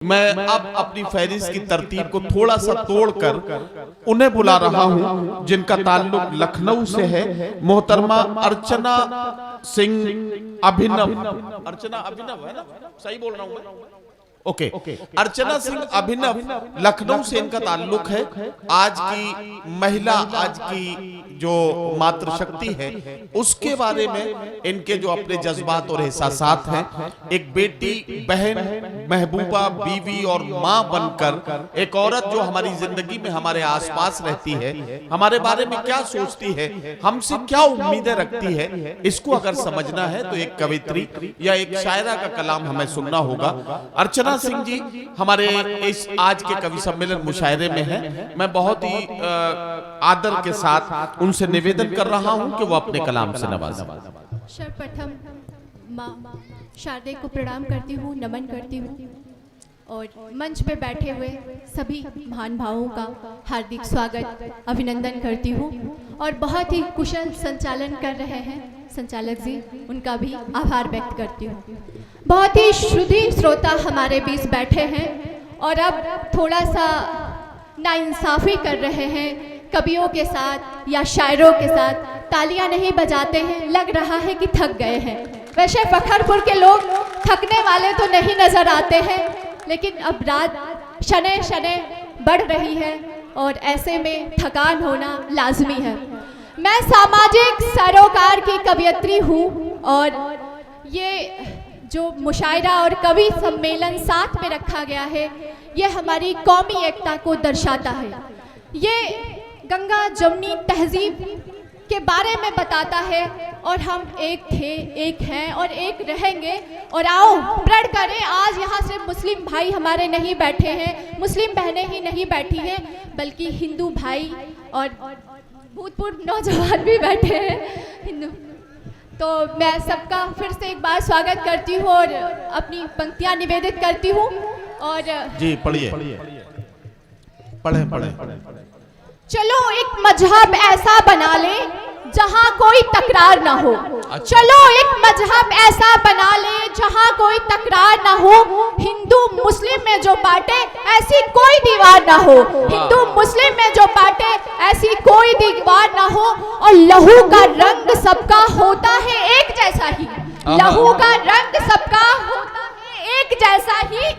मैं अब अपनी फहरिस्त की तरतीब को थोड़ा सा तोड़कर उन्हें बुला रहा हूं जिनका ताल्लुक लखनऊ से है। मोहतरमा अर्चना सिंह अभिनव, अर्चना अभिनव है ना, सही बोल रहा हूं मैं? ओके। अर्चना सिंह अभिनव लखनऊ से इनका ताल्लुक है। आज की महिला, आज की जो मातृशक्ति है उसके बारे में इनके जो अपने जज्बात और एहसासात हैं, एक बेटी, बहन, महबूबा, बीवी और माँ बनकर एक औरत जो हमारी जिंदगी में हमारे आसपास रहती है, हमारे बारे में क्या सोचती है, हमसे क्या उम्मीदें रखती है, इसको अगर समझना है तो एक कवित्री या एक शायरा का कलाम हमें सुनना होगा। अर्चना सिंह जी हमारे इस आज के कवि सम्मेलन मुशायरे में हैं। मैं बहुत ही आदर के साथ उनसे निवेदन कर रहा हूं कि वो अपने कलाम से नवाजें। सर्वप्रथम माँ शारदे को प्रणाम करती हूँ, नमन करती हूँ और मंच पे बैठे हुए सभी महान भावों का हार्दिक स्वागत, अभिनंदन करती हूँ और बहुत ही कुशल संचालन कर रहे हैं संचालक जी, उनका भी आभार व्यक्त करती हूँ। बहुत ही शुद्धी श्रोता हमारे बीच बैठे हैं और अब थोड़ा सा नाइंसाफ़ी कर रहे हैं कवियों के साथ या शायरों के साथ, तालियां नहीं बजाते हैं, लग रहा है कि थक गए हैं। वैसे फखरपुर के लोग थकने वाले तो नहीं नज़र आते हैं, लेकिन अब रात शने शने बढ़ रही है और ऐसे में थकान होना लाजमी है। मैं सामाजिक सरोकार की कवियत्री हूँ और ये जो मुशायरा और कवि सम्मेलन साथ में रखा गया है, ये हमारी कौमी एकता को दर्शाता है। ये गंगा जमुनी तहजीब के बारे में बताता है और हम एक थे, एक हैं और एक रहेंगे। और आओ प्रण करें, आज यहाँ से मुस्लिम भाई हमारे नहीं बैठे हैं, मुस्लिम बहनें ही नहीं बैठी हैं, बल्कि हिंदू भाई और भूतपूर्व नौजवान भी बैठे हैं हिंदू। तो मैं सबका फिर से एक बार स्वागत करती हूँ और अपनी पंक्तियाँ निवेदित करती हूँ। और जी पढ़िए, पढ़े। चलो एक मजहब ऐसा बना ले जहाँ कोई तकरार ना हो। चलो एक मजहब ऐसा बना ले जहाँ कोई तकरार ना हो। हिंदू मुस्लिम में जो बाटे ऐसी कोई दीवार ना हो। हिंदू मुस्लिम में जो बाटे ऐसी कोई दीवार ना हो। और लहू का रंग सबका होता है एक जैसा ही। लहू का रंग सबका होता है एक जैसा ही।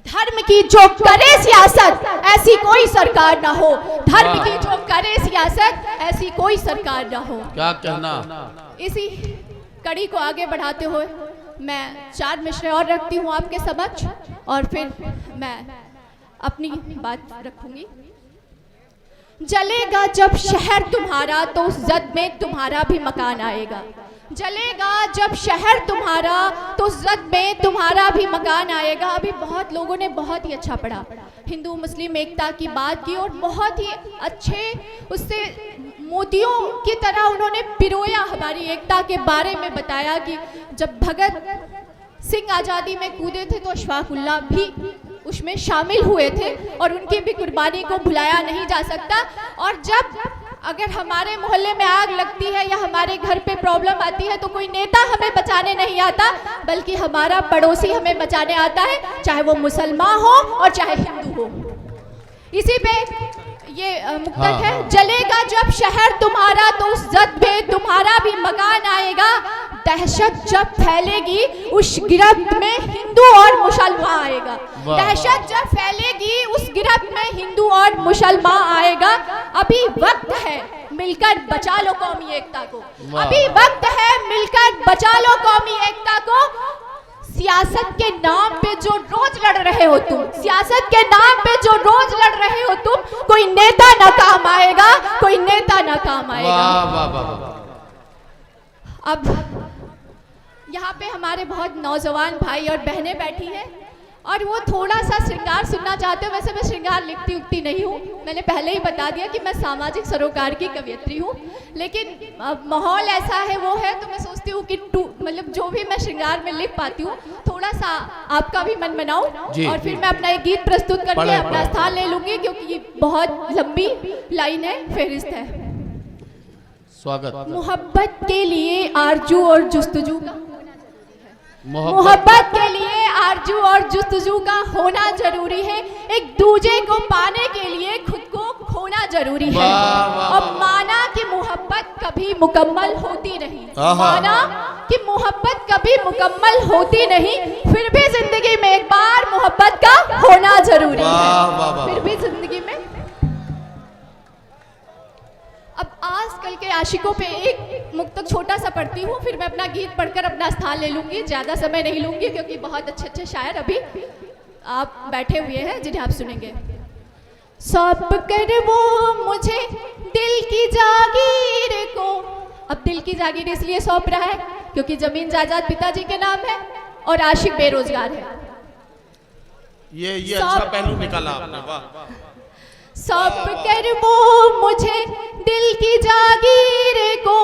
धर्म की जो करे सियासत ऐसी कोई सरकार ना हो। धर्म की जो करे सियासत ऐसी कोई सरकार ना हो। क्या कहना। इसी कड़ी को आगे बढ़ाते हुए मैं 4 मिसरे और रखती हूँ आपके समक्ष और फिर मैं अपनी बात रखूंगी। जलेगा जब शहर तुम्हारा तो उस जद में तुम्हारा भी मकान आएगा। जलेगा जब शहर तुम्हारा तो उस जद में तुम्हारा भी मकान आएगा। अभी बहुत लोगों ने बहुत ही अच्छा पढ़ा, हिंदू मुस्लिम एकता की बात की और बहुत ही अच्छे उससे मोतियों की तरह उन्होंने पिरोया, हमारी एकता के बारे में बताया कि जब भगत सिंह आज़ादी में कूदे थे तो अशफाक उल्लाह भी उसमें शामिल हुए थे और उनकी भी कुर्बानी को भुलाया नहीं जा सकता। और जब अगर हमारे मोहल्ले में आग लगती है या हमारे घर पे प्रॉब्लम आती है तो कोई नेता हमें बचाने नहीं आता, बल्कि हमारा पड़ोसी हमें बचाने आता है, चाहे वो मुसलमान हो और चाहे हिंदू हो। इसी पे ये मुक्तक है। जलेगा जब शहर तुम्हारा तो उस जद में तुम्हारा भी मकान आएगा। दहशत जब फैलेगी उस गिरफ्त में हिंदू और मुसलमान आएगा। दहशत जब फैलेगी उस गिरफ्त में हिंदू और मुसलमान आएगा। अभी वक्त है मिलकर बचा लो कौमी एकता को। अभी वक्त है मिलकर बचा लो कौमी एकता को। सियासत के नाम पे जो रोज लड़ रहे हो तुम, सियासत के नाम पे जो रोज लड़ रहे हो तुम, कोई नेता ना काम आएगा, कोई नेता ना काम आएगा। वाह वाह वाह। अब यहाँ पे हमारे बहुत नौजवान भाई और बहनें बैठी हैं और वो थोड़ा सा श्रृंगार सुनना चाहते हो। वैसे मैं श्रृंगार लिखती उगती नहीं हूँ, मैंने पहले ही बता दिया कि मैं सामाजिक सरोकार की कवियत्री हूँ, लेकिन अब माहौल ऐसा है वो है, तो मैं सोचती हूँ कि मतलब जो भी मैं श्रृंगार में लिख पाती हूँ थोड़ा सा आपका भी मन बनाऊँ और फिर मैं अपना एक गीत प्रस्तुत करके अपना स्थान ले लूँगी, क्योंकि ये बहुत लंबी लाइन है, फेहरिस्त है। स्वागत। मोहब्बत के लिए आरजू और जुस्तजू का मोहब्बत के लिए आरजू और जुस्तजू का होना जरूरी है। एक दूजे को पाने के लिए खुद को खोना जरूरी है। और माना कि मोहब्बत कभी मुकम्मल होती नहीं, माना कि मोहब्बत कभी मुकम्मल होती नहीं, फिर भी जिंदगी में एक बार मोहब्बत का होना जरूरी है। फिर भी जिंदगी में। अब आजकल के आशिकों पे एक मुक्तक छोटा सा पढ़ती हूँ, फिर मैं अपना गीत पढ़कर अपना स्थान ले लूंगी। ज़्यादा समय नहीं लूंगी क्योंकि बहुत अच्छे अच्छे शायर अभी आप बैठे हुए हैं जिन्हें आप सुनेंगे। सौंप कर वो मुझे दिल की जागीर को। अब दिल की जागीर इसलिए सौंप रहा है क्योंकि जमीन जायदाद पिताजी के नाम है और आशिक बेरोजगार है। ये अच्छा पहलू निकाला आपने, वाह। सौंप कर वो मुझे दिल की जागीर को,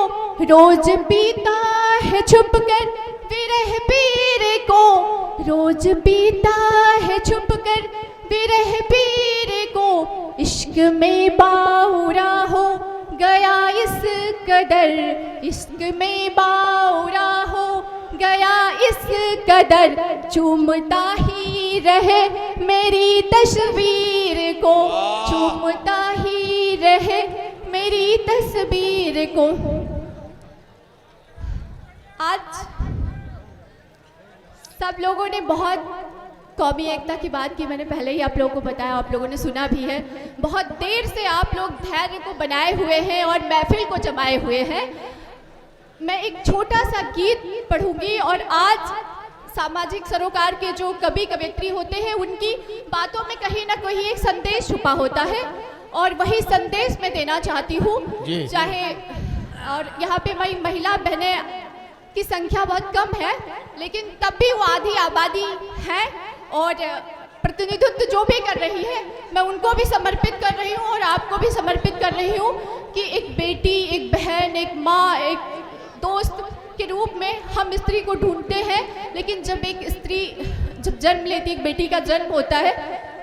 रोज पीता है छुप कर विरह पीर को, रोज पीता है छुप कर विरह पीर को। इश्क में बाउरा हो गया इस कदर, इश्क में बाउरा हो गया इस कदर, चूमता ही रहे मेरी तस्वीर को, चूमता ही रहे मेरी तस्वीर को। आज सब लोगों ने बहुत कौमी एकता की बात की, मैंने पहले ही आप लोगों को बताया, आप लोगों ने सुना भी है। बहुत देर से आप लोग धैर्य को बनाए हुए हैं और महफिल को जमाए हुए हैं। मैं एक छोटा सा गीत पढ़ूंगी और आज सामाजिक सरोकार के जो कवि कवयित्री होते हैं उनकी बातों में कहीं ना कहीं एक संदेश छुपा होता है और वही संदेश मैं देना चाहती हूँ। चाहे और यहाँ पे महिला बहनें की संख्या बहुत कम है, लेकिन तब भी वो आधी आबादी है और प्रतिनिधित्व जो भी कर रही है मैं उनको भी समर्पित कर रही हूँ और आपको भी समर्पित कर रही हूँ कि एक बेटी, एक बहन, एक माँ, एक दोस्त के रूप में हम स्त्री को ढूंढते हैं। लेकिन जब एक स्त्री जब जन्म लेती, एक बेटी का जन्म होता है,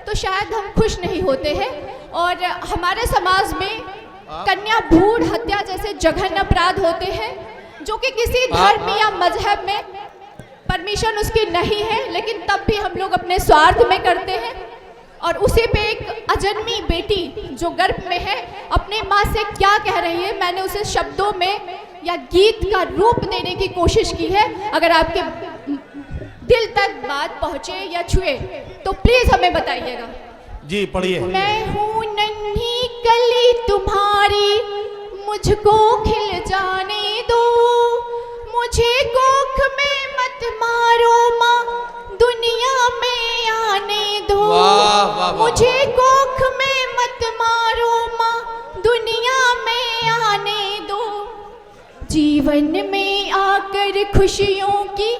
तो शायद हम खुश नहीं होते हैं। और हमारे समाज में कन्या भ्रूण हत्या जैसे जघन्य अपराध होते हैं जो कि किसी धर्म या मजहब में परमिशन उसकी नहीं है, लेकिन तब भी हम लोग अपने स्वार्थ में करते हैं। और उसी पे एक अजन्मी बेटी जो गर्भ में है अपने माँ से क्या कह रही है, मैंने उसे शब्दों में या गीत का रूप देने की कोशिश की है। अगर आपके दिल तक बात पहुँचे या छुए तो प्लीज हमें बताइएगा। जी पढ़िए। मैं हूँ नन्ही कली तुम्हारी, मुझको खिल जाने दो, मुझे कोख में मत मारो माँ, दुनिया में आने दो। वाह, वाह, वाह। मुझे कोख में मत मारो माँ, दुनिया में आने दो। जीवन में आकर खुशियों की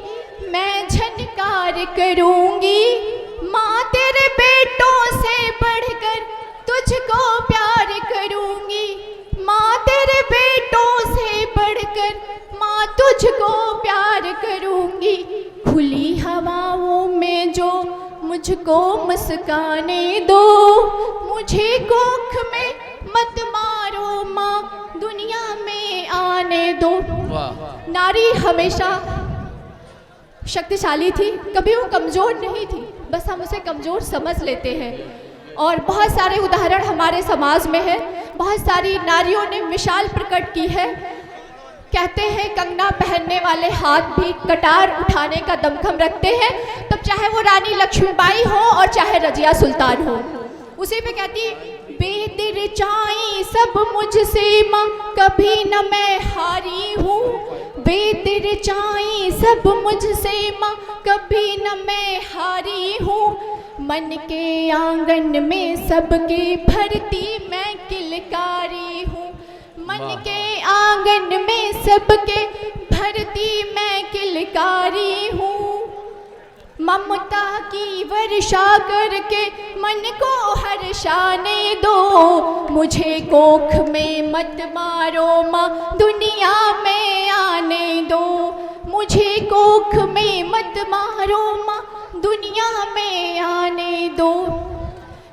मैं झनकार करूंगी, माँ तेरे बेटों से बढ़कर तुझको प्यार करूंगी, माँ तेरे बेटों से बढ़कर माँ तुझको प्यार करूंगी। खुली हवाओं में जो मुझको मुस्काने दो, मुझे कोख में मत मारो माँ, दुनिया में आने दो। नारी हमेशा शक्तिशाली थी, कभी वो कमज़ोर नहीं थी, बस हम उसे कमज़ोर समझ लेते हैं। और बहुत सारे उदाहरण हमारे समाज में है, बहुत सारी नारियों ने मिसाल प्रकट की है। कहते हैं कंगना पहनने वाले हाथ भी कटार उठाने का दमखम रखते हैं, तब चाहे वो रानी लक्ष्मीबाई हो और चाहे रजिया सुल्तान हो। उसी पे कहती बेदिर चाई सब मुझसे माँ, कभी न मैं हारी हूँ, बेदिर चाई सब मुझसे माँ, कभी न मैं हारी हूँ। मन के आंगन में सबके भरती मैं किलकारी हूँ, मन के आंगन में सबके भरती मैं किलकारी हूँ। ममता की वर्षा करके मन को हर्षाने दो, मुझे कोख में मत मारो माँ, दुनिया में आने दो, मुझे कोख में मत मारो माँ, दुनिया में आने दो।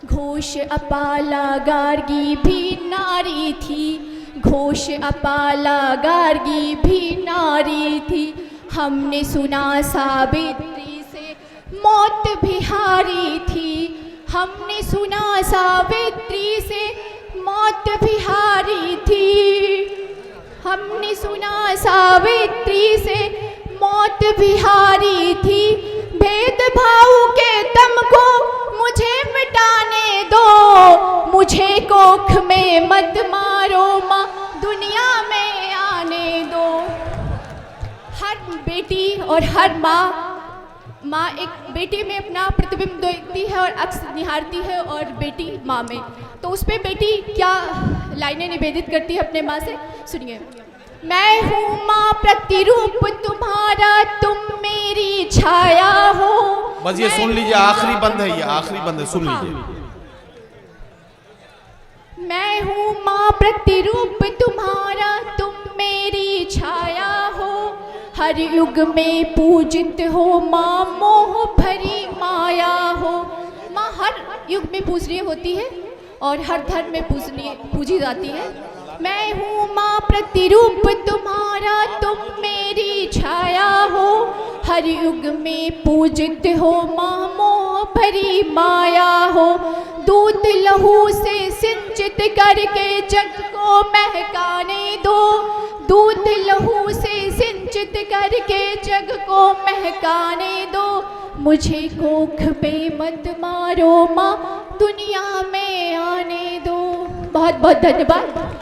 घोष अपाला गार्गी भी नारी थी, घोष अपाला गार्गी भी नारी थी, हमने सुना सावित्री से मौत भी हारी थी, हमने सुना सावित्री से मौत भी हारी थी, हमने सुना सावित्री से मौत भी हारी थी। भेदभाव के दम को मुझे मिटाने दो, मुझे कोख में मत मारो माँ, दुनिया में आने दो। हर बेटी और हर माँ एक बेटी में अपना प्रतिबिंब देखती है और अक्स निहारती है, और बेटी माँ में। तो उस पर बेटी क्या लाइनें निवेदित करती है अपने माँ से, सुनिए। मैं हूँ माँ प्रतिरूप तुम्हारा, तुम मेरी छाया हो। बस ये सुन लीजिए, आखिरी बंद है, ये आखिरी बंद है, सुन लीजिए। मैं हूँ माँ प्रतिरूप तुम्हारा, तुम मेरी छाया हो। हर युग में पूजित हो माँ, मोह भरी माया हो। माँ हर युग में पूजनीय होती है और हर धर्म में पूजी जाती है। मैं हूँ माँ प्रतिरूप तुम्हारा, तुम मेरी छाया हो। हर युग में पूजित हो माँ, मोह भरी माया हो। दूध लहू से सिंचित करके जग को महकाने दो, दूध लहू से सिंचित करके जग को महकाने दो। मुझे कोख पे मत मारो माँ, दुनिया में आने दो। बहुत बहुत धन्यवाद।